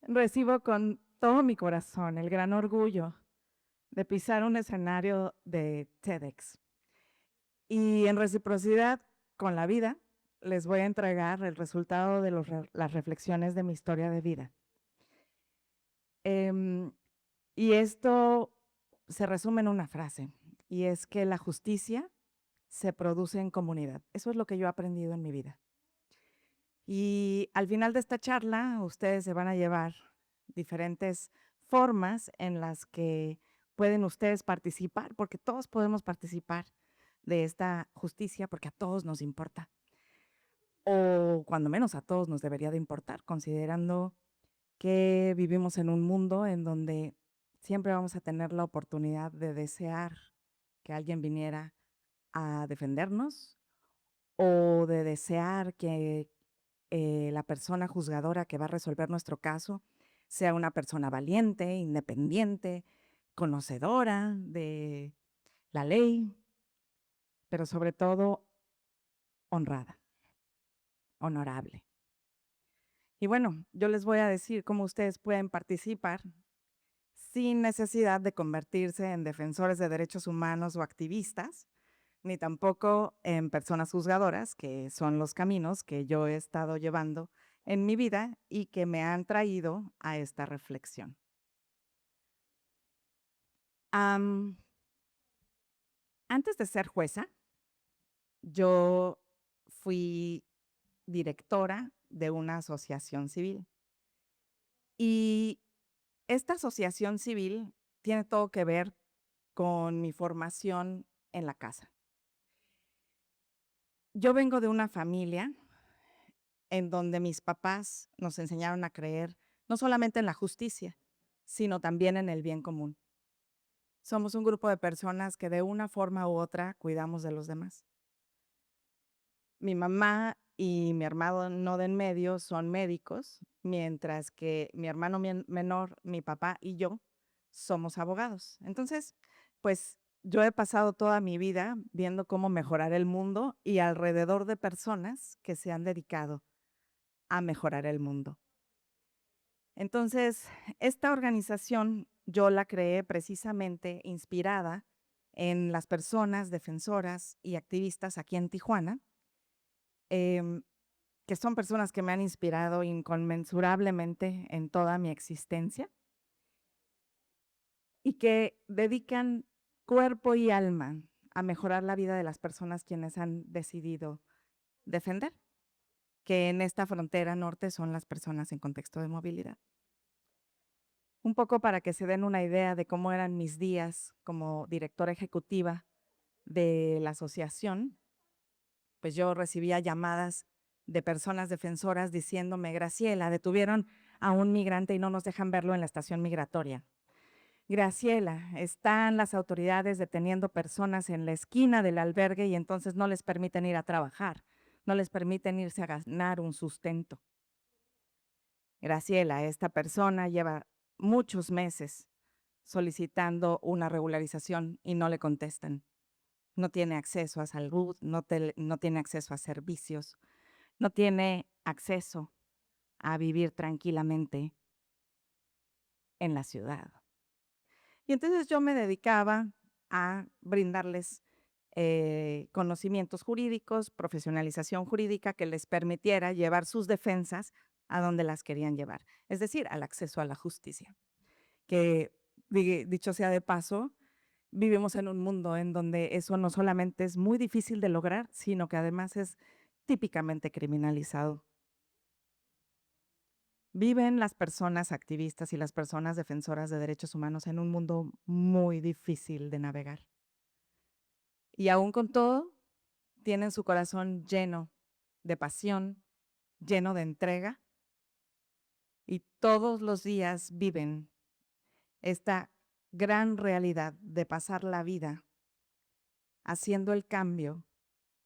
Recibo con todo mi corazón el gran orgullo de pisar un escenario de TEDx. Y en reciprocidad con la vida, les voy a entregar el resultado de las reflexiones de mi historia de vida. Em, y esto se resume en una frase, y es que la justicia se produce en comunidad. Eso es lo que yo he aprendido en mi vida. Y al final de esta charla, ustedes se van a llevar diferentes formas en las que pueden ustedes participar, porque todos podemos participar de esta justicia, porque a todos nos importa, o cuando menos a todos nos debería de importar, considerando que vivimos en un mundo en donde siempre vamos a tener la oportunidad de desear que alguien viniera a defendernos o de desear que la persona juzgadora que va a resolver nuestro caso sea una persona valiente, independiente, conocedora de la ley, pero sobre todo honrada, honorable. Y bueno, yo les voy a decir cómo ustedes pueden participar sin necesidad de convertirse en defensores de derechos humanos o activistas, ni tampoco en personas juzgadoras, que son los caminos que yo he estado llevando en mi vida y que me han traído a esta reflexión. Am, Antes de ser jueza, yo fui directora de una asociación civil y esta asociación civil tiene todo que ver con mi formación en la casa. Yo vengo de una familia en donde mis papás nos enseñaron a creer no solamente en la justicia, sino también en el bien común. Somos un grupo de personas que de una forma u otra cuidamos de los demás. Mi mamá y mi hermano de en medio son médicos, mientras que mi hermano menor, mi papá y yo somos abogados. Entonces, pues yo he pasado toda mi vida viendo cómo mejorar el mundo y alrededor de personas que se han dedicado a mejorar el mundo. Entonces, esta organización yo la creé precisamente inspirada en las personas defensoras y activistas aquí en Tijuana, em, que son personas que me han inspirado inconmensurablemente en toda mi existencia y que dedican cuerpo y alma a mejorar la vida de las personas quienes han decidido defender, que en esta frontera norte son las personas en contexto de movilidad. Un poco para que se den una idea de cómo eran mis días como directora ejecutiva de la asociación, pues yo recibía llamadas de personas defensoras diciéndome: Graciela, detuvieron a un migrante y no nos dejan verlo en la estación migratoria. Graciela, están las autoridades deteniendo personas en la esquina del albergue y entonces no les permiten ir a trabajar, no les permiten irse a ganar un sustento. Graciela, esta persona lleva muchos meses solicitando una regularización y no le contestan. No tiene acceso a salud, no tiene acceso a servicios, no tiene acceso a vivir tranquilamente en la ciudad. Y entonces yo me dedicaba a brindarles conocimientos jurídicos, profesionalización jurídica que les permitiera llevar sus defensas a donde las querían llevar, es decir, al acceso a la justicia. Que, dicho sea de paso, vivimos en un mundo en donde eso no solamente es muy difícil de lograr, sino que además es típicamente criminalizado. Viven las personas activistas y las personas defensoras de derechos humanos en un mundo muy difícil de navegar. Y aún con todo, tienen su corazón lleno de pasión, lleno de entrega, y todos los días viven esta gran realidad de pasar la vida haciendo el cambio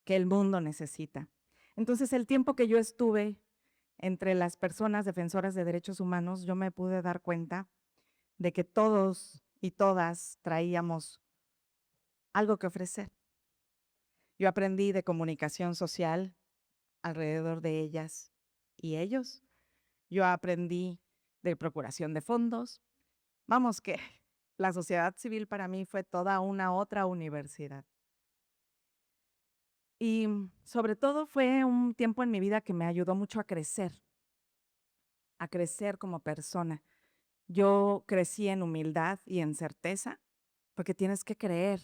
que el mundo necesita. Entonces, el tiempo que yo estuve entre las personas defensoras de derechos humanos, yo me pude dar cuenta de que todos y todas traíamos algo que ofrecer. Yo aprendí de comunicación social alrededor de ellas y ellos. Yo aprendí de procuración de fondos. Vamos, que la sociedad civil para mí fue toda una otra universidad. Y sobre todo fue un tiempo en mi vida que me ayudó mucho a crecer como persona. Yo crecí en humildad y en certeza, porque tienes que creer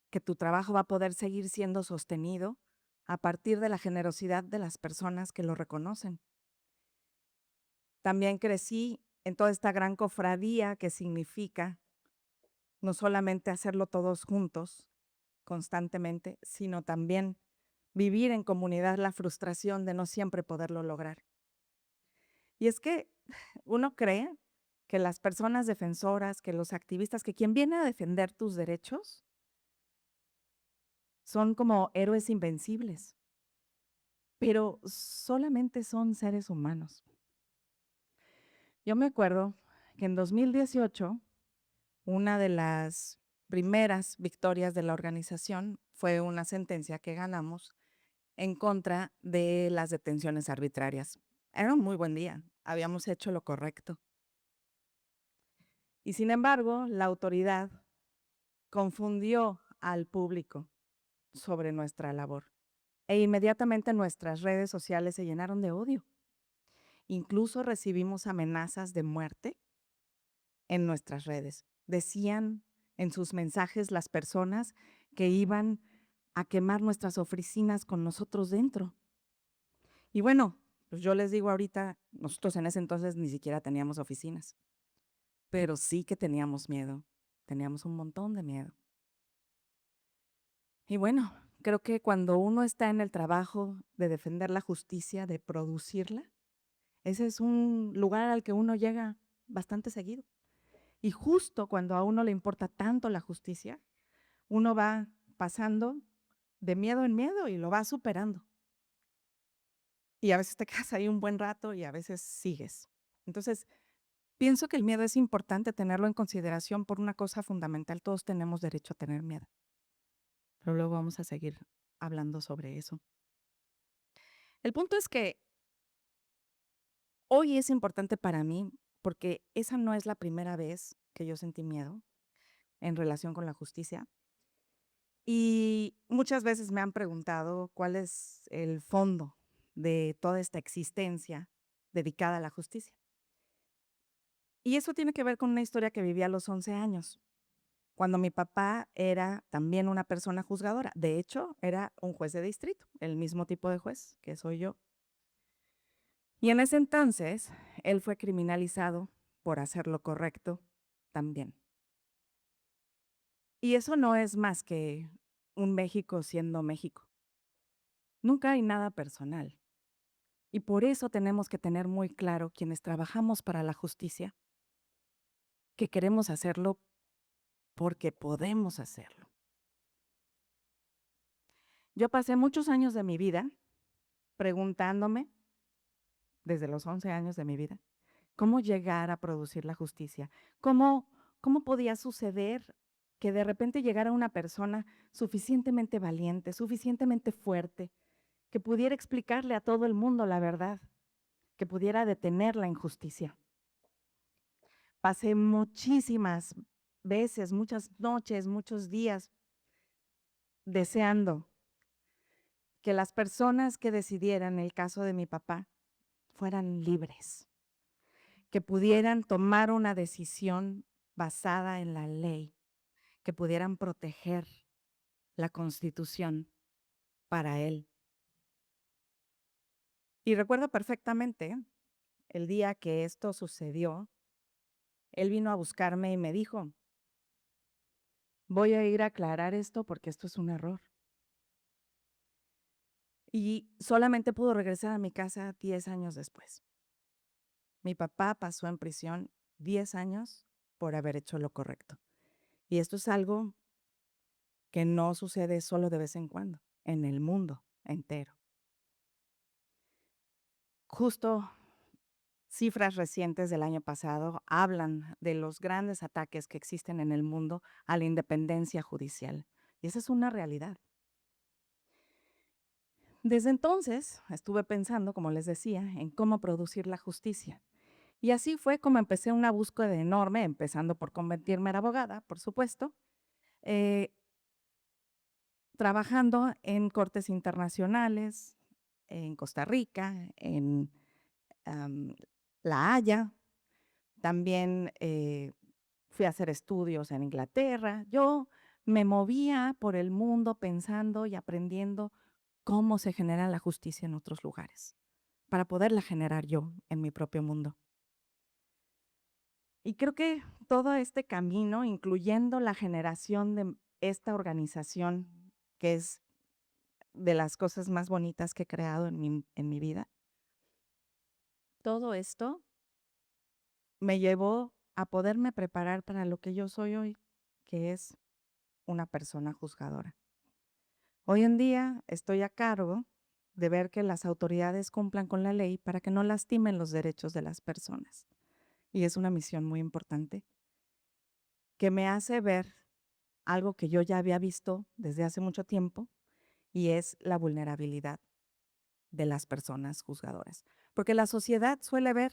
que tu trabajo va a poder seguir siendo sostenido a partir de la generosidad de las personas que lo reconocen. También crecí en toda esta gran cofradía que significa no solamente hacerlo todos juntos, constantemente, sino también vivir en comunidad la frustración de no siempre poderlo lograr. Y es que uno cree que las personas defensoras, que los activistas, que quien viene a defender tus derechos son como héroes invencibles, pero solamente son seres humanos. Yo me acuerdo que en 2018, una de las primeras victorias de la organización fue una sentencia que ganamos en contra de las detenciones arbitrarias. Era un muy buen día, habíamos hecho lo correcto. Y sin embargo, la autoridad confundió al público sobre nuestra labor e inmediatamente nuestras redes sociales se llenaron de odio. Incluso recibimos amenazas de muerte en nuestras redes. Decían en sus mensajes las personas que iban a quemar nuestras oficinas con nosotros dentro. Y bueno, pues yo les digo ahorita, nosotros en ese entonces ni siquiera teníamos oficinas, pero sí que teníamos miedo, teníamos un montón de miedo. Y bueno, creo que cuando uno está en el trabajo de defender la justicia, de producirla, ese es un lugar al que uno llega bastante seguido. Y justo cuando a uno le importa tanto la justicia, uno va pasando de miedo en miedo y lo va superando. Y a veces te quedas ahí un buen rato y a veces sigues. Entonces, pienso que el miedo es importante tenerlo en consideración por una cosa fundamental. Todos tenemos derecho a tener miedo. Pero luego vamos a seguir hablando sobre eso. El punto es que hoy es importante para mí porque esa no es la primera vez que yo sentí miedo en relación con la justicia. Y muchas veces me han preguntado cuál es el fondo de toda esta existencia dedicada a la justicia. Y eso tiene que ver con una historia que viví a los 11 años, cuando mi papá era también una persona juzgadora. De hecho, era un juez de distrito, el mismo tipo de juez que soy yo. Y en ese entonces, él fue criminalizado por hacer lo correcto también. Y eso no es más que un México siendo México. Nunca hay nada personal. Y por eso tenemos que tener muy claro, quienes trabajamos para la justicia, que queremos hacerlo porque podemos hacerlo. Yo pasé muchos años de mi vida preguntándome, desde los 11 años de mi vida, cómo llegar a producir la justicia, cómo podía suceder que de repente llegara una persona suficientemente valiente, suficientemente fuerte, que pudiera explicarle a todo el mundo la verdad, que pudiera detener la injusticia. Pasé muchísimas veces, muchas noches, muchos días deseando que las personas que decidieran el caso de mi papá fueran libres, que pudieran tomar una decisión basada en la ley, que pudieran proteger la Constitución para él. Y recuerdo perfectamente el día que esto sucedió, él vino a buscarme y me dijo, voy a ir a aclarar esto porque esto es un error. Y solamente pudo regresar a mi casa 10 años después. Mi papá pasó en prisión 10 años por haber hecho lo correcto. Y esto es algo que no sucede solo de vez en cuando, en el mundo entero. Justo cifras recientes del año pasado hablan de los grandes ataques que existen en el mundo a la independencia judicial. Y esa es una realidad. Desde entonces estuve pensando, como les decía, en cómo producir la justicia. Y así fue como empecé una búsqueda enorme, empezando por convertirme en abogada, por supuesto, eh, trabajando en cortes internacionales, en Costa Rica, en am, La Haya. También fui a hacer estudios en Inglaterra. Yo me movía por el mundo pensando y aprendiendo cómo se genera la justicia en otros lugares, para poderla generar yo en mi propio mundo. Y creo que todo este camino, incluyendo la generación de esta organización, que es de las cosas más bonitas que he creado en mi vida, todo esto me llevó a poderme preparar para lo que yo soy hoy, que es una persona juzgadora. Hoy en día estoy a cargo de ver que las autoridades cumplan con la ley para que no lastimen los derechos de las personas. Y es una misión muy importante que me hace ver algo que yo ya había visto desde hace mucho tiempo, y es la vulnerabilidad de las personas juzgadoras. Porque la sociedad suele ver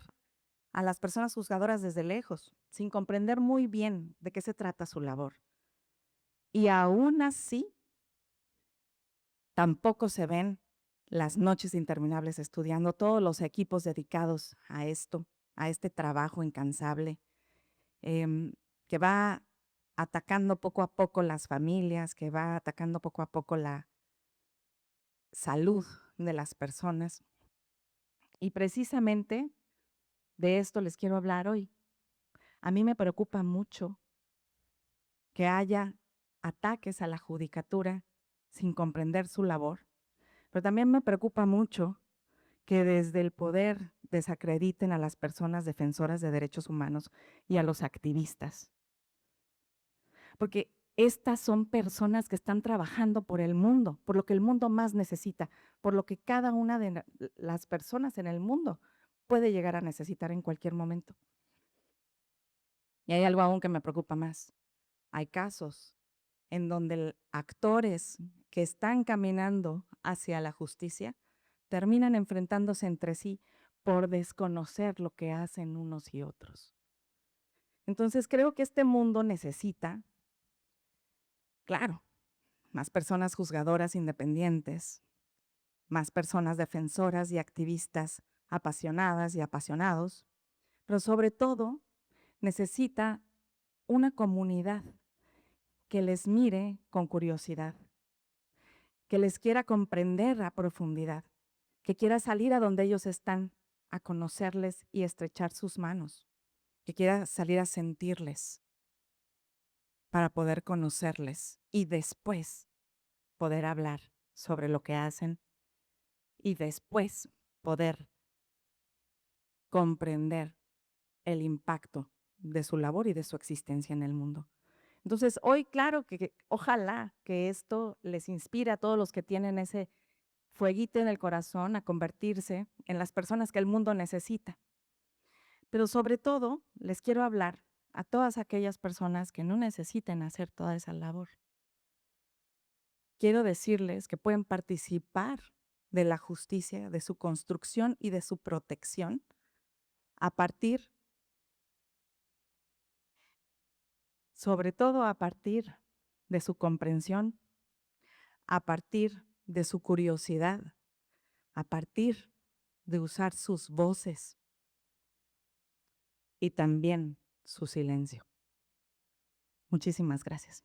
a las personas juzgadoras desde lejos, sin comprender muy bien de qué se trata su labor. Y aún así, tampoco se ven las noches interminables estudiando, todos los equipos dedicados a esto, a este trabajo incansable, que va atacando poco a poco las familias, que va atacando poco a poco la salud de las personas. Y precisamente de esto les quiero hablar hoy. A mí me preocupa mucho que haya ataques a la judicatura sin comprender su labor, pero también me preocupa mucho que desde el poder desacrediten a las personas defensoras de derechos humanos y a los activistas, porque estas son personas que están trabajando por el mundo, por lo que el mundo más necesita, por lo que cada una de las personas en el mundo puede llegar a necesitar en cualquier momento. Y hay algo aún que me preocupa más. Hay casos en donde actores que están caminando hacia la justicia terminan enfrentándose entre sí por desconocer lo que hacen unos y otros. Entonces creo que este mundo necesita, claro, más personas juzgadoras independientes, más personas defensoras y activistas apasionadas y apasionados, pero sobre todo necesita una comunidad que les mire con curiosidad, que les quiera comprender a profundidad, que quiera salir a donde ellos están, a conocerles y estrechar sus manos, que quiera salir a sentirles para poder conocerles y después poder hablar sobre lo que hacen y después poder comprender el impacto de su labor y de su existencia en el mundo. Entonces, hoy, claro que ojalá que esto les inspire a todos los que tienen ese fueguito en el corazón a convertirse en las personas que el mundo necesita. Pero sobre todo, les quiero hablar a todas aquellas personas que no necesiten hacer toda esa labor. Quiero decirles que pueden participar de la justicia, de su construcción y de su protección a partir, sobre todo a partir de su comprensión, a partir de su curiosidad, a partir de usar sus voces y también su silencio. Muchísimas gracias.